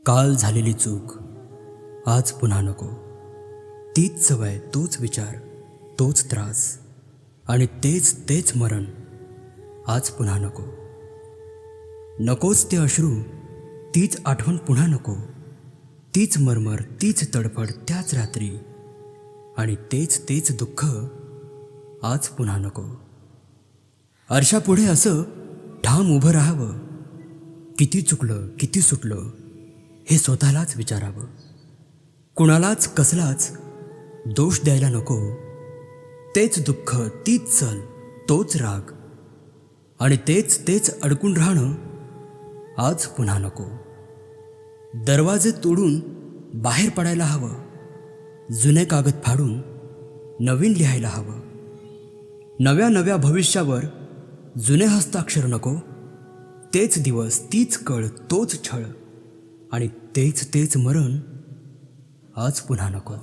काल झालेली चूक आज पुन्हा नको. तीच सवय, तोच विचार, तोच त्रास आणि तेच तेच मरण आज पुन्हा नको. नकोच ते अश्रू, तीच आठवण पुन्हा नको. तीच मरमर, तीच तडफड त्याच रात्री आणि तेच तेच दुःख आज पुन्हा नको. आरशापुढे असं ठाम उभं राहावं, किती चुकलं किती सुटलं हे स्वतःलाच विचारावं. कुणालाच कसलाच दोष द्यायला नको. तेच दुःख, तीच सल, तोच राग आणि तेच तेच अडकून राहणं आज पुन्हा नको. दरवाजे तोडून बाहेर पडायला हवं. जुने कागद फाडून नवीन लिहायला हवं. नव्या नव्या भविष्यावर जुने हस्ताक्षर नको. तेच दिवस, तीच कळ, तोच छळ आणि तेच तेच मरण आज पुन्हा नको.